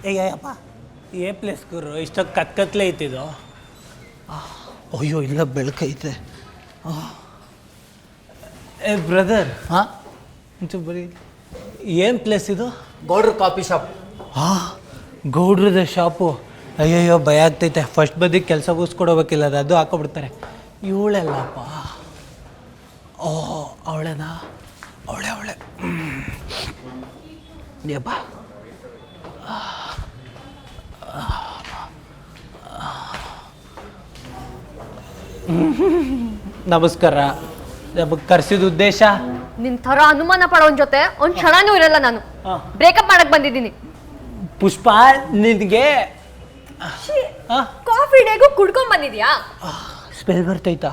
ಏಯಪ್ಪ ಏ ಪ್ಲೇಸ್ ಗುರು ಇಷ್ಟೊತ್ತು ಕತ್ಕತ್ಲೇ ಐತಿದು. ಅಯ್ಯೋ ಇಲ್ಲ ಬೆಳಕೈತೆ. ಏ ಬ್ರದರ್, ಹಾಂ ಒಂಚೂರು ಬರೀ ಏನು ಪ್ಲೇಸ್ ಇದು? ಗೌಡ್ರ ಕಾಫಿ ಶಾಪ್. ಹಾಂ, ಗೌಡ್ರದ ಶಾಪು. ಅಯ್ಯಯ್ಯೋ ಭಯ ಆಗ್ತೈತೆ. ಫಸ್ಟ್ ಬದಿಗೆ ಕೆಲಸ ಕೂಸ್ಕೊಡೋಬೇಕಿಲ್ಲ, ಅದು ಹಾಕೊಬಿಡ್ತಾರೆ. ಇವಳೆಲ್ಲಪ್ಪ. ಓಹ್ ಅವಳೆನಾ? ಅವಳೆ ಯಪ್ಪ. ನಮಸ್ಕಾರ. ನಮಗೆ ಕರೆಸಿದ ಉದ್ದೇಶ? ನಿನ್ ಥರ ಅನುಮಾನ ಪಡೋನ್ ಜೊತೆ ಒಂದ್ ಕ್ಷಣನೂ ಇರಲ್ಲ. ನಾನು ಬ್ರೇಕಪ್ ಮಾಡಕ್ ಬಂದಿದ್ದೀನಿ. ಪುಷ್ಪ ನಿನಗೆ ಕಾಫಿ ಡೇಗೂ ಕುಡ್ಕೊಂಡ್ ಬಂದಿದ್ಯಾ? ಸ್ಮೆಲ್ ಬರ್ತೈತಾ?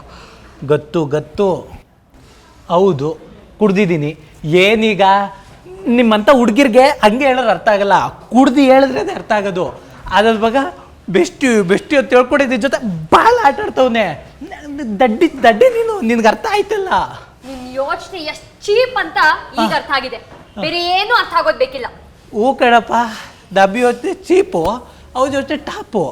ಗೊತ್ತು ಹೌದು, ಕುಡ್ದಿದ್ದೀನಿ. ಏನೀಗ ನಿಮ್ಮಂಥ ಹುಡುಗಿರ್ಗೆ ಹಂಗೆ ಹೇಳೋರು ಅರ್ಥ ಆಗಲ್ಲ, ಕುಡ್ದು ಹೇಳಿದ್ರೆ ಅರ್ಥ ಆಗೋದು. ಅದ್ರ ಬಗ್ಗೆ ಬೆಸ್ಟಿ ಅಂತ ತಿಳ್ಕೊಂಡಿದ್ದ ಜೊತೆ ಭಾಳ ಆಟ ಆಡ್ತವನೆ. ದಡ್ಡಿ ನೀನು, ನಿನ್ಗೆ ಅರ್ಥ ಆಯ್ತಲ್ಲ. ನಿನ್ ಯೋಚನೆ ಎಷ್ಟ್ ಚೀಪ್ ಅಂತ ಈಗ ಅರ್ಥ ಆಗಿದೆ. ಬೇರೆ ಏನು ಅರ್ಥ ಆಗೋದ್ ಬೇಕಿಲ್ಲ. ಹೂ ಕಣಪ್ಪ, ಡಬ್ಬಿ ಯೋಚನೆ ಚೀಪು, ಅವ್ರ ಯೋಚನೆ ಟಾಪು.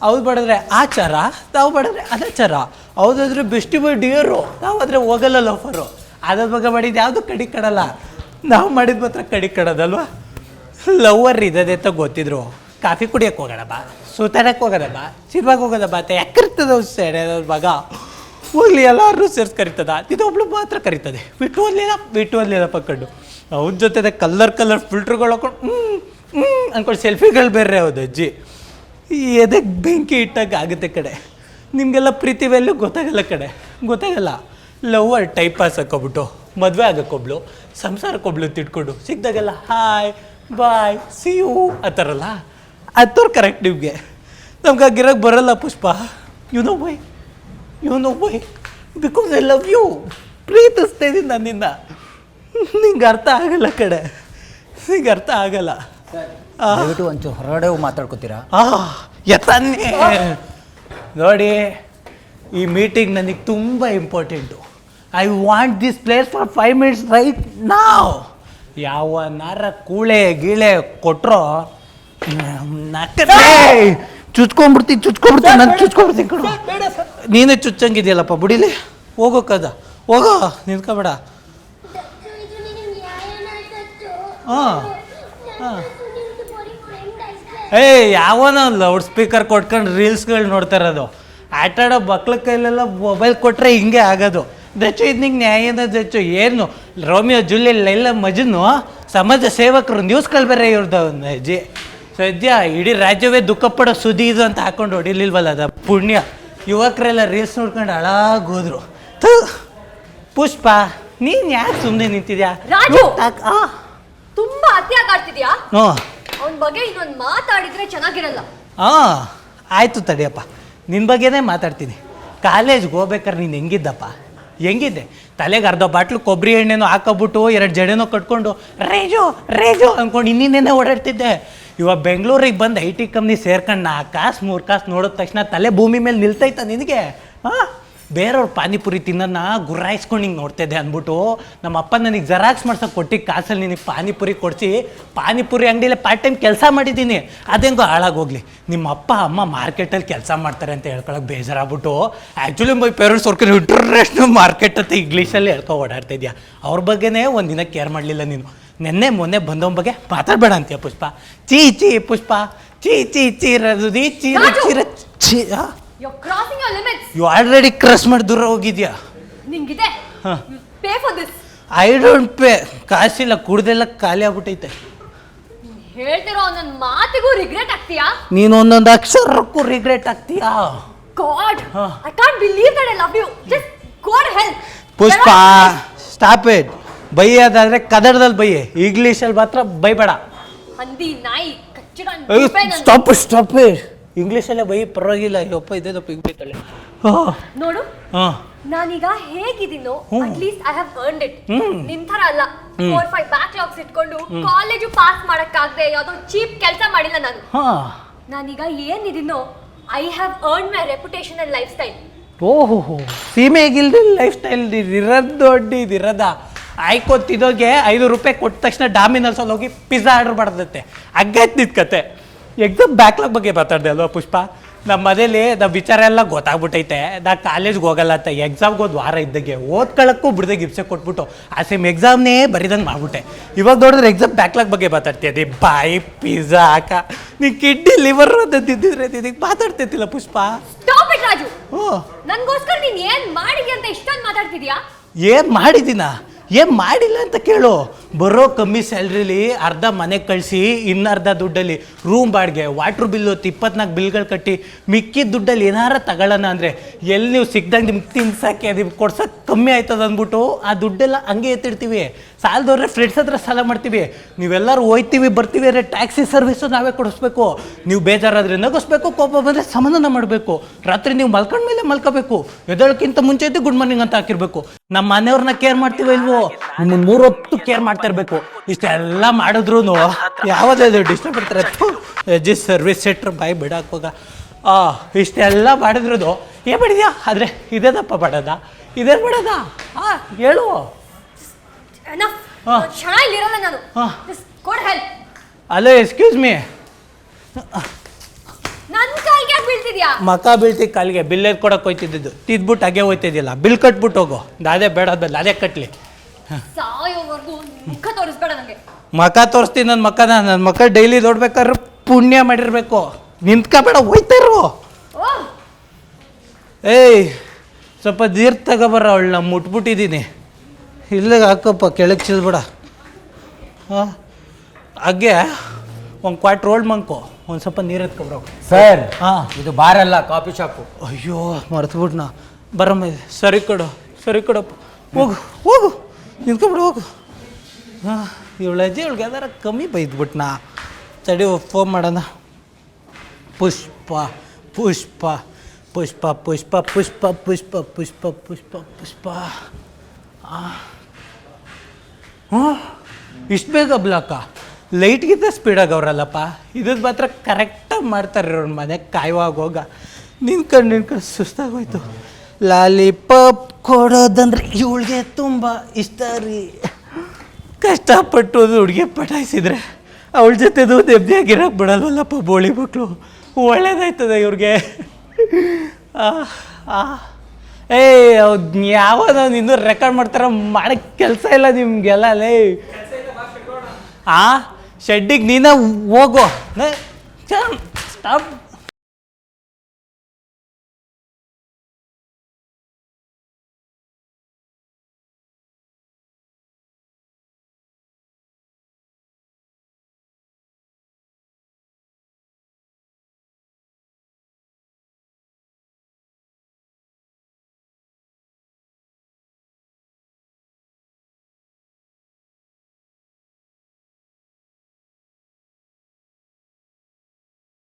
ಅವ್ರು ಬಡಿದ್ರೆ ಆಚಾರ, ನಾವು ಬಡಿದ್ರೆ ಅನಾಚಾರ. ಅವ್ರಾದ್ರೆ ಬೆಸ್ಟಿ ಬೈ ಡಿಯರು, ನಾವಾದರೆ ಹೋಗಲ್ಲ ಲೋಫರು. ಅದ್ರ ಬಗ್ಗೆ ಮಾಡಿದ್ದು ಯಾವುದು ಕಡಿ ಕಡಲ್ಲ, ನಾವು ಮಾಡಿದ ಮಾತ್ರ ಕಡಿ ಕಡೋದಲ್ವ. ಲವರ್ ಇದ್ದದೆ ಅಂತ ಗೊತ್ತಿದ್ರು ಕಾಫಿ ಕುಡಿಯೋಕೆ ಹೋಗೋಣ ಬಾ, ಸುತ್ತಾಡಕ್ಕೆ ಹೋಗೋಣ ಬಾ, ಸಿನಿಮಾಗೆ ಹೋಗೋಣ ಬಾ ಅಂತ ಯಾಕಿರ್ತದ ಸೆಳೆಯೋದ್ರ ಮಗ. ಹೋಗ್ಲಿ ಎಲ್ಲರೂ ಸೇರ್ಸಿ ಕರಿತದ, ಇದೊಬ್ಳು ಮಾತ್ರ ಕರಿತದೆ. ಬಿಟ್ಟು ಓದ್ಲಿಲ್ಲಪ್ಪ ಕಣ್ಣು. ಅವನ ಜೊತೆ ಕಲರ್ ಫಿಲ್ಟ್ರುಗಳು ಹಾಕೊಂಡು ಅಂದ್ಕೊಂಡು ಸೆಲ್ಫಿಗಳು ಬೇರೆ ಹೌದು ಅಜ್ಜಿ. ಎದಕ್ಕೆ ಬೆಂಕಿ ಇಟ್ಟಾಗ ಆಗುತ್ತೆ ಕಡೆ. ನಿಮಗೆಲ್ಲ ಪ್ರೀತಿ ವ್ಯಾಲ್ಯೂ ಗೊತ್ತಾಗಲ್ಲ. ಲವರ್ ಟೈಪ್ ಪಾಸ್ ಹಾಕೋಬಿಟ್ಟು ಮದುವೆ ಆಗೋಕ್ಕೊಬ್ಳು, ಸಂಸಾರಕ್ಕೊಬ್ಳು ತಿಟ್ಕೊಂಡು ಸಿಕ್ದಾಗೆಲ್ಲ ಹಾಯ್ ಬಾಯ್ ಸಿ ಯು ಅಂತಾರಲ್ಲ, ಅಂಥವ್ರು ಕರೆಕ್ಟ್ ನಿಮಗೆ. ನಮ್ಗೆ ಆಗಿರೋಕ್ಕೆ ಬರಲ್ಲ ಪುಷ್ಪ. ಯು ನೋ ಬೈ ಬಿಕಾಸ್ ಐ ಲವ್ ಯು. ಪ್ರೀತಿಸ್ತಾ ಇದ್ದೀನಿ ನನ್ನಿಂದ. ನಿಂಗೆ ಅರ್ಥ ಆಗಲ್ಲ ಕಡೆ, ನಿಂಗೆ ಅರ್ಥ ಆಗಲ್ಲ. ದಯವಿಟ್ಟು ಒಂಚೂರು ಹೊರಗಡೆ ಮಾತಾಡ್ಕೋತೀರಾ? ಎತ್ತನ್ನೇ ನೋಡಿ, ಈ ಮೀಟಿಂಗ್ ನನಗೆ ತುಂಬ important. I want this place for 5 minutes right ನಾವ್. ಯಾವನಾರ ಕೂಳೆ ಗೀಳೆ ಕೊಟ್ಟರೋ ಚುಚ್ಕೊಂಡ್ಬಿಡ್ತೀನಿ ನಾನು ಚುಚ್ಕೊಂಡ್ಬಿಡ್ತೀನಿ. ನೀನೇ ಚುಚ್ಚಂಗಿದೆಯಲ್ಲಪ್ಪ, ಬಿಡಿಲಿ ಹೋಗೋ ನಿಂತ್ಕೊಬೇಡ. ಯಾವನ ಲೌಡ್ ಸ್ಪೀಕರ್ ಕೊಟ್ಕೊಂಡು ರೀಲ್ಸ್ಗಳು ನೋಡ್ತಾ ಇರೋದು. ಆಟಾಡೋ ಮಕ್ಳ ಕೈಲೆಲ್ಲ ಮೊಬೈಲ್ ಕೊಟ್ಟರೆ ಹಿಂಗೆ ಆಗೋದು. ದಚ್ಚು ಇದು ನಿಂಗೆ ನ್ಯಾಯನ ದಚ್ಚು. ಏನು ರೋಮಿಯೋ ಜೂಲಿಯಟ್ ಲೈಲಾ ಮಜ್ನು ಸಮಾಜ ಸೇವಕರು ನ್ಯೂಸ್ಗಳು ಬೇರೆ ಇವ್ರದ್ದು ಅಜ್ಜಿ. ಸದ್ಯ ಇಡೀ ರಾಜ್ಯವೇ ದುಃಖ ಪಡೋ ಸುದ್ದಿ ಇದು ಅಂತ ಹಾಕೊಂಡು ಹೊಡಿಲಿಲ್ವಲ್ಲ ಅದ ಪುಣ್ಯ. ಯುವಕರೆಲ್ಲ ರೀಲ್ಸ್ ನೋಡ್ಕೊಂಡು ಹಾಳಾಗೋದ್ರು. ಪುಷ್ಪ ನೀನು ಯಾಕೆ ಸುಮ್ಮನೆ ನಿಂತಿದ್ಯಾ? ರಾಜು, ತುಂಬಾ ಅತ್ಯಾಗ ಆಡ್ತಿದ್ಯಾ? ಅವನ ಬಗ್ಗೆ ಇನ್ನೊಂದು ಮಾತಾಡಿದ್ರೆ ಚೆನ್ನಾಗಿರಲ್ಲ. ಆಯಿತು ತಡಿಯಪ್ಪ, ನಿನ್ನ ಬಗ್ಗೆನೇ ಮಾತಾಡ್ತೀನಿ. ಕಾಲೇಜ್ಗೆ ಹೋಗ್ಬೇಕಾದ್ರೆ ನೀನು ಹೆಂಗಿದ್ದೆ? ತಲೆಗೆ ಅರ್ಧ ಬಾಟ್ಲು ಕೊಬ್ಬರಿ ಎಣ್ಣೆನೋ ಹಾಕೋಬಿಟ್ಟು 2 ಜಡೆನೋ ಕಟ್ಕೊಂಡು ರೇಜು ಅಂದ್ಕೊಂಡು ಇನ್ನೇನೇ ಓಡಾಡ್ತಿದ್ದೆ. ಇವಾಗ ಬೆಂಗಳೂರಿಗೆ ಬಂದು IT ಕಂಪ್ನಿ ಸೇರ್ಕೊಂಡು 4 ಕಾಸು 3 ಕಾಸು ನೋಡಿದ ತಕ್ಷಣ ತಲೆ ಭೂಮಿ ಮೇಲೆ ನಿಲ್ತೈತ ನಿನಗೆ? ಬೇರೆಯವ್ರು ಪಾನಿಪುರಿ ತಿನ್ನೋದನ್ನ ಗುರಾಯಿಸ್ಕೊಂಡು ಹಿಂಗೆ ನೋಡ್ತಿದ್ದೆ ಅಂದ್ಬಿಟ್ಟು ನಮ್ಮ ಅಪ್ಪ ನನಗೆ ಜೆರಾಕ್ಸ್ ಮಾಡ್ಸೋಕೆ ಕೊಟ್ಟಿದ್ದ ಕಾಸಲ್ಲಿ ನಿನಗೆ ಪಾನಿಪುರಿ ಕೊಡಿಸಿ ಪಾನಿಪುರಿ ಅಂಗಡಿಯಲ್ಲಿ ಪಾರ್ಟ್ ಟೈಮ್ ಕೆಲಸ ಮಾಡಿದ್ದೀನಿ. ಅದೆಂಗೋ ಹಾಳಾಗೋಗ್ಲಿ. ನಿಮ್ಮ ಅಪ್ಪ ಅಮ್ಮ ಮಾರ್ಕೆಟಲ್ಲಿ ಕೆಲಸ ಮಾಡ್ತಾರೆ ಅಂತ ಹೇಳ್ಕೊಳಕ್ಕೆ ಬೇಜಾರಾಗ್ಬಿಟ್ಟು actually my parents work international market ಅಂತ ಇಂಗ್ಲೀಷಲ್ಲಿ ಓಡಾಡ್ತಿದ್ಯಾ. ಅವ್ರ ಬಗ್ಗೆನೇ ಒಂದಿನ ಕೇರ್ ಮಾಡಲಿಲ್ಲ ನೀನು. ಮೊನ್ನೆ ಬಂದವನ ಬಗ್ಗೆ ಮಾತಾಡಬೇಡ ಅಂತೀಯ ಪುಷ್ಪ. ಚೀ ಪುಷ್ಪ ಚೀ ರದುದಿ ಚೀ. You're crossing your limits. You already cross ಮಾಡಿ ದೂರ ಹೋಗಿದ್ಯಾ. ನಿಂಗಿದೆ. Pay for this. I don't pay. ಕಾಸಿಲ್ಲ, ಕುಡ್ದೆಲ್ಲ ಖಾಲಿ ಆಗ್ಬಿಟ್ಟೈತೆ. ಹೇಳ್ತಿರೋ ಒಂದೊಂದು ಮಾತಿಗೂ ರಿಗ್ರೆಟ್ ಆಗ್ತೀಯಾ? ನೀನು ಒಂದೊಂದು ಅಕ್ಷರಕ್ಕೂ ರಿಗ್ರೆಟ್ ಆಗ್ತೀಯಾ? God, I can't believe that I love you. Just God help. Pushpa stop it. ಬೈಯೋದಾದ್ರೆ ಕನ್ನಡದಲ್ಲಿ ಬೈಯೆ, ಇಂಗ್ಲೀಷಲ್ಲಿ ಮಾತ್ರ ಬೈಬೇಡ. ಹಂದಿ ನಾಯಿ ಕಚ್ಚಿಡ. Stop it. ಇಂಗ್ಲೀಷಲ್ಲೇ ಬೈ, ಪರವಾಗಿಲ್ಲ. ಅಯ್ಯಪ್ಪ ಇದೇದಪ್ಪ ಈಗ ಬೈತಾಳೆ. ನೋಡು, ನಾನೀಗ ಹೇಗಿದ್ದೀನೋ at least I have earned it. ನಿನ್ ಥರ ಅಲ್ಲ 4-5 ಬ್ಯಾಕ್ಲಾಗ್ಸ್ ಇಟ್ಕೊಂಡು ಕಾಲೇಜು ಪಾಸ್ ಮಾಡಕ್ಕಾಗದೆ ಯಾವುದೋ ಚೀಪ್ ಕೆಲಸ ಮಾಡಿಲ್ಲ ನಾನು. ನಾನೀಗ ಏನಿದ್ದೀನೋ I have earned my reputation and lifestyle. ಓಹೋ, ಸೀಮೆಗಿಲ್ದ ಲೈಫ್ ಸ್ಟೈಲ್ ಇರೋದು ದೊಡ್ಡದಿರದ. ಆಯ್ಕೊತ್ತಿದೋಗೆ 5 ರೂಪಾಯಿ ಕೊಟ್ಟ ತಕ್ಷಣ ಡಾಮಿನಲ್ಸಲ್ಲಿ ಹೋಗಿ ಪಿಜ್ಜಾ ಆರ್ಡರ್ ಮಾಡ್ದತ್ತೆ. ಹಗ್ಗೈತೆ ನಿಂತ ಕತೆ. ಎಕ್ಸಾಮ್ ಬ್ಯಾಕ್ಲಾಗ್ ಬಗ್ಗೆ ಮಾತಾಡ್ದೆ ಅಲ್ವಾ ಪುಷ್ಪ? ನಮ್ಮ ಮನೇಲಿ ನಮ್ಮ ವಿಚಾರ ಎಲ್ಲ ಗೊತ್ತಾಗ್ಬಿಟ್ಟೈತೆ. ನಾ ಕಾಲೇಜ್ಗೆ ಹೋಗಲ್ಲ ಅಂತ ಎಕ್ಸಾಮ್ಗೆ ಒಂದು ವಾರ ಇದ್ದಾಗೆ ಓದ್ಕೊಳ್ಳೋಕ್ಕೂ ಬಿಡ್ದಾಗ ಹಿಂಸೆ ಕೊಟ್ಬಿಟ್ಟು ಆ ಸೇಮ್ ಎಕ್ಸಾಮ್ನೇ ಬರೀದಂಗೆ ಮಾಡ್ಬಿಟ್ಟೆ. ಇವಾಗ ನೋಡಿದ್ರೆ ಎಕ್ಸಾಮ್ ಬ್ಯಾಕ್ಲಾಗ್ ಬಗ್ಗೆ ಮಾತಾಡ್ತೀಯ. ಬಾಯಿ ಪಿಜ್ಜಾ ಹಾಕ ನೀ ಕಿಡ್ನಿ ಲಿವರ್ ಅಂತ ತಿಂದಿದ್ರೆ ನಿನಗೆ ಮಾತಾಡ್ತಿದ್ದಿಲ್ಲ ಪುಷ್ಪ. Stop it Raju. ಹ್ಞೂ, ನನ್ಗೋಸ್ಕರ ನೀನ್ ಏನ್ ಮಾಡಿದ್ಯಾ ಅಂತ ಇಷ್ಟೊಂದು ಮಾತಾಡ್ತಿದ್ಯಾ? ಏನು ಮಾಡಿದ್ದೀನ? ಏನು ಮಾಡಿಲ್ಲ ಅಂತ ಕೇಳು. ಬರೋ ಕಮ್ಮಿ ಸ್ಯಾಲ್ರಿಲಿ ಅರ್ಧ ಮನೆಗೆ ಕಳಿಸಿ ಇನ್ನರ್ಧ ದುಡ್ಡಲ್ಲಿ ರೂಮ್ ಬಾಡಿಗೆ, ವಾಟ್ರ್ ಬಿಲ್ಲು 24 ಬಿಲ್ಗಳು ಕಟ್ಟಿ ಮಿಕ್ಕಿದ ದುಡ್ಡಲ್ಲಿ ಏನಾರ ತಗೊಳ್ಳೋಣ ಅಂದರೆ ಎಲ್ಲಿ ನೀವು ಸಿಕ್ದಂಗೆ ನಿಮ್ಗೆ ತಿನ್ಸೋಕ್ಕೆ ನಿಮ್ಗೆ ಕೊಡ್ಸೋಕೆ ಕಮ್ಮಿ ಆಯ್ತದ ಅಂದ್ಬಿಟ್ಟು ಆ ದುಡ್ಡೆಲ್ಲ ಹಂಗೆ ಎತ್ತಿಡ್ತೀವಿ. ಸಾಲದವ್ರೆ ಫ್ರೆಂಡ್ಸ್ ಹತ್ರ ಸಾಲ ಮಾಡ್ತೀವಿ. ನೀವೆಲ್ಲರೂ ಹೋಯ್ತೀವಿ ಬರ್ತೀವಿ ಅಂದರೆ ಟ್ಯಾಕ್ಸಿ ಸರ್ವಿಸು ನಾವೇ ಕೊಡಿಸ್ಬೇಕು. ನೀವು ಬೇಜಾರಾದರೆ ನಗಿಸ್ಬೇಕು, ಕೋಪ ಬಂದರೆ ಸಮಾಧಾನ ಮಾಡಬೇಕು. ರಾತ್ರಿ ನೀವು ಮಲ್ಕೊಂಡ್ಮೇಲೆ ಮಲ್ಕೋಬೇಕು. ಎದಳಕ್ಕಿಂತ ಮುಂಚೆ ಇದ್ದು ಗುಡ್ ಮಾರ್ನಿಂಗ್ ಅಂತ ಹಾಕಿರ್ಬೇಕು. ನಮ್ಮ ಮನೆಯವ್ರನ್ನ ಕೇರ್ ಮಾಡ್ತೀವಿ ಇಲ್ವೋ? ನಿಮ್ಮನ್ನು 3 ಹೊತ್ತು ಕೇರ್ ಮಾಡ್ತಾ ಇರಬೇಕು. ಇಷ್ಟೆಲ್ಲ ಮಾಡಿದ್ರು ಯಾವುದಾದ್ರು ಡಿಸ್ಟರ್ಬ್ ಇರ್ತಾರೆ. ಜಸ್ಟ್ ಸರ್ವಿಸ್ ಸೆಟ್ರ್ ಬಾಯಿ ಬಿಡಾಕೋಗ. ಇಷ್ಟೆಲ್ಲ ಮಾಡಿದ್ರು ಏನು ಮಾಡಿದ್ಯಾ? ಆದರೆ ಇದೇನಪ್ಪ ಮಾಡೋದ? ಇದೇನು ಮಾಡೋದ? ಹೇಳು. ಕ್ಷಣ ಇಲ್ಲಿರಲ್ಲ ನಾನು. ಕೊಡ್ ಹೆಲ್ಪ್. Hello, excuse me. ನನ್ನ ಕಾಲ್ಗೆ ಯಾಕೆ ಬೀಳ್ತಿದ್ಯಾ? ಮಕ ಬೀಳ್ತಿ ಕಾಲಿಗೆ ಬಿಲ್ ಕೊಡಕ್ಕೆ ಹೋಯ್ತಿದ್ದು ತಿದ್ಬಿಟ್ಟು ಹಾಗೆ ಹೋಯ್ತಿದ್ದಿಲ್ಲ. ಬಿಲ್ ಕಟ್ಬಿಟ್ಟು ಹೋಗು. ಅದೇ ಬೇಡ ಅದೇ ಕಟ್ಲಿ. ಸಾಯೋವರೆಗೂ ಮುಖ ತೋರಿಸ್ಬೇಡ ನನಗೆ. ಮಕ ತೋರಿಸ್ತೀನಿ. ನನ್ನ ಮಕ್ಕ ಡೈಲಿ ನೋಡ್ಬೇಕಾದ್ರೆ ಪುಣ್ಯ ಮಾಡಿರ್ಬೇಕು. ನಿಂತ್ಕೋಬೇಡ, ಹೋಯ್ತಾರು. ಏಯ್, ಸ್ವಲ್ಪ ನೀರು ತಗೋಬರ. ಅವಳನ್ನ ಮುಟ್ಬಿಟ್ಟಿದ್ದೀನಿ. ಇಲ್ಲಿಗೆ ಹಾಕಪ್ಪ, ಕೆಳಗೆ ಚಿಲ್ಬೇಡ. ಹಾಗೆ ಒಂದು ಕ್ವಾರ್ಟ್ ರೋಲ್ಡ್ ಮಂಕೋ, ಒಂದು ಸ್ವಲ್ಪ ನೀರು ಎತ್ಕೊಬ್ರ. ಸರ್, ಹಾಂ, ಇದು ಬಾರ್ ಅಲ್ಲ, ಕಾಫಿ ಶಾಪು. ಅಯ್ಯೋ ಮರ್ತುಬಿಟ್ನಾ. ಬರಮ್ಮ, ಸರಿ ಕೊಡಪ್ಪ. ಹೋಗು ಹೋಗು, ನಿಂತ್ಕೊಬಿಡು ಹೋಗು. ಇವಳ ಅಜ್ಜಿ ಇವಳಿಗೆ ಯಾವ್ದಾರ ಕಮ್ಮಿ ಬೈದ್ಬಿಟ್ನಾ. ತಡಿ, ಫೋನ್ ಮಾಡೋಣ. ಪುಷ್ಪ ಪುಷ್ಪ ಪುಷ್ಪ ಪುಷ್ಪ ಪುಷ್ಪ ಪುಷ್ಪ ಪುಷ್ಪ ಪುಷ್ಪ ಪುಷ್ಪ. ಇಷ್ಟು ಬೇಗ ಬ್ಲಾಕ? ಲೈಟ್ಗಿಂತ ಸ್ಪೀಡಾಗಿ ಅವ್ರಲ್ಲಪ್ಪ. ಇದ್ದು ಮಾತ್ರ ಕರೆಕ್ಟಾಗಿ ಮಾಡ್ತಾರೆ ಅವ್ರ ಮನೆಗೆ ಕಾಯುವಾಗ. ನಿನ್ಕೊಂಡು ಸುಸ್ತಾಗೋಯ್ತು. ಲಾಲಿಪಾಪ್ ಕೊಡೋದಂದ್ರೆ ಇವಳಿಗೆ ತುಂಬ ಇಷ್ಟ ರೀ. ಕಷ್ಟಪಟ್ಟು ಹುಡುಗಿ ಪಟಾಯಿಸಿದ್ರೆ ಅವಳ ಜೊತೆದು ನೆಮ್ಮದಿಯಾಗಿರೋಕೆ ಬಿಡಲ್ವಲ್ಲಪ್ಪ ಬೋಳಿ ಮಕ್ಕಳು. ಒಳ್ಳೇದಾಯ್ತದೆ ಇವ್ರಿಗೆ. ಏಯ್, ಯಾವಾಗ ಇನ್ನೂ ರೆಕಾರ್ಡ್ ಮಾಡ್ತಾರ? ಮಾಡೋಕ್ಕೆ ಕೆಲಸ ಇಲ್ಲ ನಿಮಗೆಲ್ಲ. ಲೇ ಶೆಡ್ಡಿಗೆ ನೀನೇ ಹೋಗು. ಸ್ಟಾಪ್.